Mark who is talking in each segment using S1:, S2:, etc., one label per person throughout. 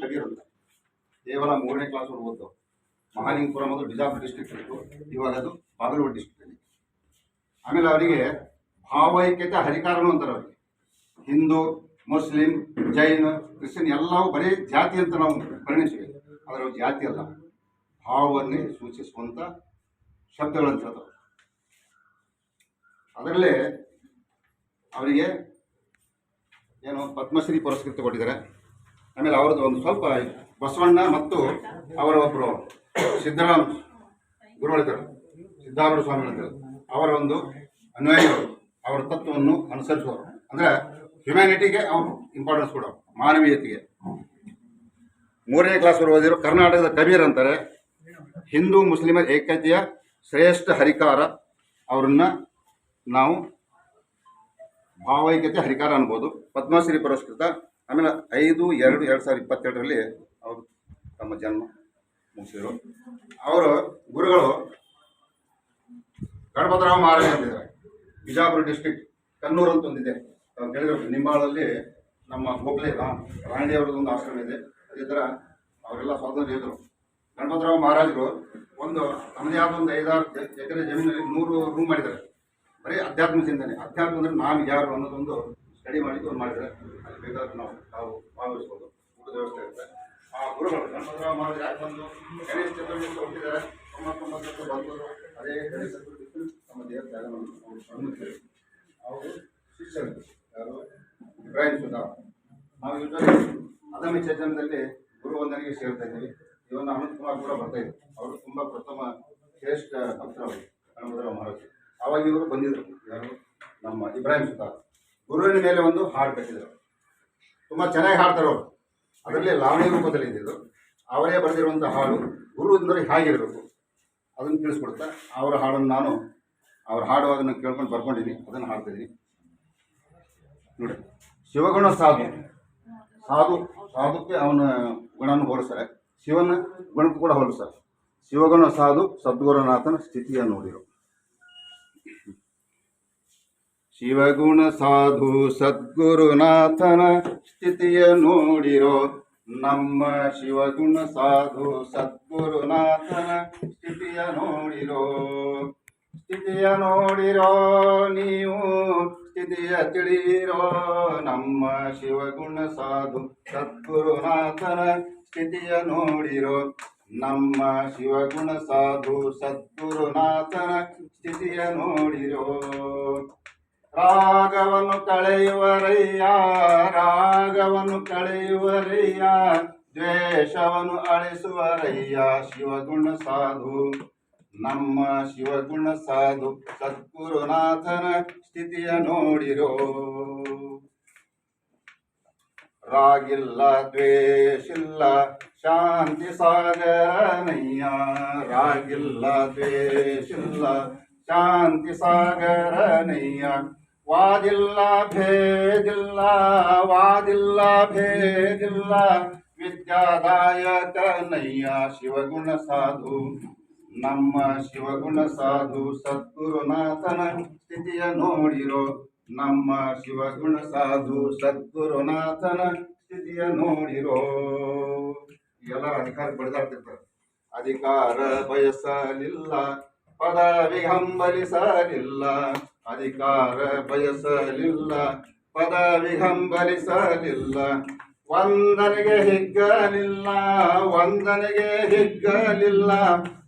S1: ಕಬೀರ್ ಅಂತ ಕೇವಲ 3ನೇ ಕ್ಲಾಸ್ ಓದ್ತು. ಮಹಾಲಿಂಗಪುರ ಮೊದಲು ಬಿಜಾಪುರ ಡಿಸ್ಟ್ರಿಕ್ಟ್ ಇತ್ತು, ಇವಾಗ ಅದು ಬಾಗಲಕೋಟೆ ಡಿಸ್ಟ್ರಿಕ್ಟ್ ಅಲ್ಲಿ. ಆಮೇಲೆ ಅವರಿಗೆ ಭಾವೈಕ್ಯತೆ ಹರಿಕಾರನು ಅಂತಾರೆ. ಅವರಿಗೆ ಹಿಂದೂ, ಮುಸ್ಲಿಂ, ಜೈನ, ಕ್ರಿಶ್ಚಿಯನ್ ಎಲ್ಲವೂ ಬರೀ ಜಾತಿ ಅಂತ ನಾವು ಪರಿಗಣಿಸಿವೆ. ಆದರೆ ಜಾತಿ ಅಲ್ಲ, ಭಾವವನ್ನೇ ಸೂಚಿಸುವಂಥ ಶಬ್ದಗಳಂತ ಹೇಳ್ತಾರೆ. ಅದರಲ್ಲೇ ಅವರಿಗೆ ಏನು ಪದ್ಮಶ್ರೀ ಪುರಸ್ಕೃತ ಕೊಟ್ಟಿದ್ದಾರೆ. ಆಮೇಲೆ ಅವ್ರದ್ದು ಒಂದು ಸ್ವಲ್ಪ ಬಸವಣ್ಣ ಮತ್ತು ಅವರ ಒಬ್ಬರು ಸಿದ್ದರಾಮ ಗುರುಗಳಿದ್ದಾರೆ, ಸಿದ್ದಾರೂಢ ಸ್ವಾಮಿಗಳಿದ್ದಾರೆ, ಅವರ ಒಂದು ಅನ್ವಯಿಗಳು, ಅವರ ತತ್ವವನ್ನು ಅನುಸರಿಸುವರು. ಅಂದರೆ ಹ್ಯುಮ್ಯಾನಿಟಿಗೆ ಅವರು ಇಂಪಾರ್ಟೆನ್ಸ್ ಕೊಡೋರು, ಮಾನವೀಯತೆಗೆ. 3ನೇ ಕ್ಲಾಸ್ ಓದಿರೋ ಕರ್ನಾಟಕದ ಕಬೀರ್ ಅಂತಾರೆ. ಹಿಂದೂ ಮುಸ್ಲಿಮರ ಏಕತೆಯ ಶ್ರೇಷ್ಠ ಹರಿಕಾರ, ಅವರನ್ನು ನಾವು ಭಾವೈಕ್ಯತೆ ಹರಿಕಾರ ಅನ್ಬೋದು. ಪದ್ಮಶ್ರೀ ಪುರಸ್ಕೃತ. ಆಮೇಲೆ 5/2/2022 ಅವರು ತಮ್ಮ ಜನ್ಮ ಮುಗಿಸಿದರು. ಅವರು ಗುರುಗಳು ಗಣಪತರಾವ್ ಮಹಾರಾಜ ಅಂತಿದ್ದಾರೆ. ಬಿಜಾಪುರ ಡಿಸ್ಟ್ರಿಕ್ಟ್ ಕನ್ನೂರು ಅಂತ ಒಂದಿದೆ, ಕೇಳಿದ್ರು. ನಿಂಬಾಳಲ್ಲಿ ನಮ್ಮ ಗೋಖಲೆ ರಾಂಡಿ ಅವ್ರದ್ದು ಒಂದು ಆಶ್ರಮ ಇದೆ. ಅದೇ ಥರ ಅವರೆಲ್ಲ ಸ್ವಾತಂತ್ರ್ಯ ಇದ್ದರು. ಗಣಪತರಾವ್ ಮಹಾರಾಜರು ಒಂದು ತಮ್ಮದೇ ಆದ ಒಂದು 5-6 ಎಕರೆ ಜಮೀನಲ್ಲಿ 100 ರೂಮ್ ಮಾಡಿದ್ದಾರೆ. ಬರೀ ಅಧ್ಯಾತ್ಮ ಚಿಂತನೆ. ಅಧ್ಯಾತ್ಮ ಅಂದರೆ ನಾನು ಯಾರು ಅನ್ನೋದೊಂದು ಸ್ಟಡಿ ಮಾಡಿದ್ದು ಒಂದು ಮಾಡಿದರೆ ಅಲ್ಲಿ ಬೇಕಾದ್ರೆ ನಾವು ಭಾಗವಹಿಸ್ಬೋದು. ಊಟದ ವ್ಯವಸ್ಥೆ ಇರುತ್ತೆ. ಆ ಗುರುಗಳು ಗಣಪತರಾವ್ ಮಹಾರಾಜ ಯಾಕೆ ಬಂದು ಗಣೇಶ ಚತುರ್ಥಿ ಕೊಟ್ಟಿದ್ದಾರೆ. 99 ಬಂದರು. ಅದೇ ಗಣೇಶ ಚತುರ್ಥಿ ನಮ್ಮ ದೇಹ ತ್ಯಾಗವನ್ನು ಅವರು ಅವರು ಶಿಷ್ಯರು. ಯಾರು? ಇಬ್ರಾಹಿಂ ಸುಧಾರ್. ನಾವು ಯೂಶ್ವಲಿ ಅದಮ್ಯ ಚೇತನದಲ್ಲಿ ಗುರು ವಂದನೆಗೆ ಸೇರ್ತಾ ಇದ್ದೀವಿ. ಇವನ್ನ ಅನಂತ್ ಕುಮಾರ್ ಕೂಡ ಬರ್ತಾ ಇದ್ರು. ಅವರು ತುಂಬ ಪ್ರಥಮ ಶ್ರೇಷ್ಠ ಭಕ್ತರು ಗಣಪತರಾವ್ ಮಹಾರಾಜ. ಆವಾಗ ಇವರು ಬಂದಿದ್ದರು. ಯಾರು? ನಮ್ಮ ಇಬ್ರಾಹಿಂ ಸುಧಾರ್. ಗುರುವಿನ ಮೇಲೆ ಒಂದು ಹಾಡು ಕಟ್ಟಿದರು. ತುಂಬ ಚೆನ್ನಾಗಿ ಹಾಡ್ತಾರೆ ಅವರು. ಅದರಲ್ಲಿ ಲಾವಣಿ ರೂಪದಲ್ಲಿ ಇದ್ದಿದ್ದು. ಅವರೇ ಬರೆದಿರುವಂಥ ಹಾಡು ಗುರು ಅಂದರೆ ಹೇಗಿರಬೇಕು ಅದನ್ನು ತಿಳಿಸ್ಕೊಡ್ತಾ ಅವರ ಹಾಡನ್ನು ನಾನು ಅವ್ರು ಹಾಡುವಾಗನ್ನು ಕೇಳ್ಕೊಂಡು ಬರ್ಕೊಂಡಿದ್ದೀನಿ, ಅದನ್ನು ಹಾಡ್ತಿದ್ದೀನಿ ನೋಡಿ. ಶಿವಗುಣ ಸಾಧು. ಸಾಧುಕ್ಕೆ ಅವನ ಗುಣವನ್ನು ಹೋಲಿಸ್ತಾರೆ, ಶಿವನ ಗುಣಕ್ಕೂ ಕೂಡ ಹೋಲಿಸ್ತಾರೆ. ಶಿವಗುಣ ಸಾಧು ಸದ್ಗುರುನಾಥನ ಸ್ಥಿತಿಯ ನೋಡಿರು. ಶಿವಗುಣ ಸಾಧು ಸದ್ಗುರುನಾಥನ ಸ್ಥಿತಿಯ ನೋಡಿರೋ. ನಮ್ಮ ಶಿವಗುಣ ಸಾಧು ಸದ್ಗುರುನಾಥನ ಸ್ಥಿತಿಯ ನೋಡಿರೋ. ಸ್ಥಿತಿಯ ನೋಡಿರೋ ನೀವು, ಸ್ಥಿತಿಯ ತಿಳಿರೋ. ನಮ್ಮ ಶಿವಗುಣ ಸಾಧು ಸದ್ಗುರುನಾಥನ ಸ್ಥಿತಿಯ ನೋಡಿರೋ. ನಮ್ಮ ಶಿವಗುಣ ಸಾಧು ಸದ್ಗುರುನಾಥನ ಸ್ಥಿತಿಯ ನೋಡಿರೋ. ರಾಗವನ್ನು ಕಳೆಯುವರಯ್ಯ, ರಾಗವನ್ನು ಕಳೆಯುವರಯ್ಯ, ದ್ವೇಷವನ್ನು ಅಳಿಸುವರಯ್ಯ ಶಿವಗುಣ ಸಾಧು. ನಮ್ಮ ಶಿವಗುಣ ಸಾಧು ಸದ್ಗುರುನಾಥನ ಸ್ಥಿತಿಯ ನೋಡಿರೋ. ರಾಗಿಲ್ಲ ದ್ವೇಷಿಲ್ಲ ಶಾಂತಿ ಸಾಗರನಯ್ಯ. ರಾಗಿಲ್ಲ ದ್ವೇಷಿಲ್ಲ ಶಾಂತಿ ಸಾಗರನಯ್ಯ. ವಾದಿಲ್ಲ ಭೇದಿಲ್ಲ, ವಾದಿಲ್ಲ ಭೇದಿಲ್ಲ, ವಿದ್ಯಾದಾಯಕನಯ್ಯ ಶಿವಗುಣ ಸಾಧು. ನಮ್ಮ ಶಿವಗುಣ ಸಾಧು ಸದ್ಗುರುನಾಥನ ಸ್ಥಿತಿಯ ನೋಡಿರೋ. ನಮ್ಮ ಶಿವಗುಣ ಸಾಧು ಸದ್ಗುರುನಾಥನ ಸ್ಥಿತಿಯ ನೋಡಿರೋ. ಎಲ್ಲರ ಅಧಿಕಾರ ಬಡಿದಾಡ್ತಿರ್ತಾರೆ. ಅಧಿಕಾರ ಬಯಸಲಿಲ್ಲ, ಪದವಿ ಹಂಬಲಿಸಲಿಲ್ಲ. ಅಧಿಕಾರ ಬಯಸಲಿಲ್ಲ, ಪದವಿ ಹಂಬಲಿಸಲಿಲ್ಲ. ವಂದನೆಗೆ ಹಿಗ್ಗಲಿಲ್ಲ, ವಂದನೆಗೆ ಹಿಗ್ಗಲಿಲ್ಲ,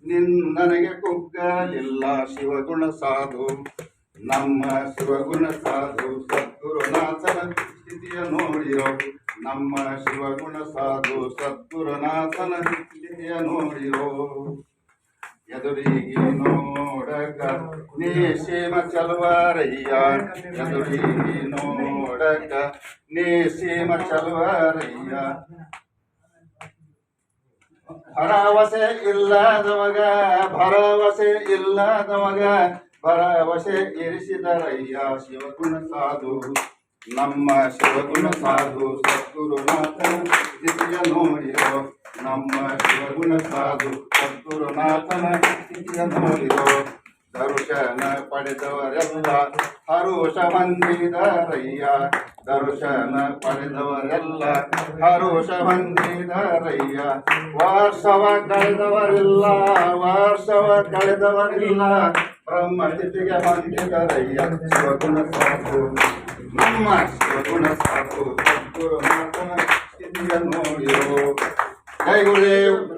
S1: ನಿಂದನೆಗೆ ಕುಗ್ಗಲಿಲ್ಲ ಶಿವಗುಣ ಸಾಧು. ನಮ್ಮ ಶಿವಗುಣ ಸಾಧು ಸದ್ಗುರುನಾಥನ ಸ್ಥಿತಿಯ ನೋಡಿರೋ. ನಮ್ಮ ಶಿವಗುಣ ಸಾಧು ಸದ್ಗುರುನಾಥನ ಸ್ಥಿತಿಯ ನೋಡಿರೋ. ಎದುರಿಗೆ ನೋಡಕ ನೀ ಸೀಮ ಚಲುವರಯ್ಯ. ಎದುರಿಗೆ ನೋಡಕ ನೀ ಸೀಮ ಚಲುವರಯ್ಯ. ಭರವಸೆ ಇಲ್ಲದವಗ, ಭರವಸೆ ಇಲ್ಲದವಗ, ಭರವಸೆ ಇರಿಸಿದರಯ್ಯ ಶಿವಗುಣ ಸಾಧು. ನಮ್ಮ ಶಿವಗುಣ ಸಾಧು ಸದ್ಗುರುನಾಥನ ಸ್ಥಿತಿಯ ನೋಡಿರೋ. ನಮ್ಮ ಶಿವಗುಣ ಸಾಧು ಸದ್ಗುರುನಾಥನ ಸ್ಥಿತಿಯ ನೋಡಿರೋ. ದರ್ಶನ ಪಡೆದವರೆಲ್ಲ ಹರುಷ ಹೊಂದಿದರಯ್ಯ. ದರ್ಶನ ಪಡೆದವರೆಲ್ಲ ಹರುಷ ಹೊಂದಿದರಯ್ಯ. ವರ್ಷವ ಕಳೆದವರಿಲ್ಲ, ವರ್ಷವ ಕಳೆದವರಿಲ್ಲ, ಬ್ರಹ್ಮ ಸ್ಥಿತಿಗೆ ಹೊಂದಿದರಯ್ಯ. ಶಿವಗುಣ ಸಾಕು ನಮ್ಮ ಶಿವಗುಣ ಸಾಕು, ಸದ್ಗುರು ಮಾತನ ಸ್ಥಿತಿಯ ನೋಡಿರೋ. ಜೈ ಗುರುದೇವ್.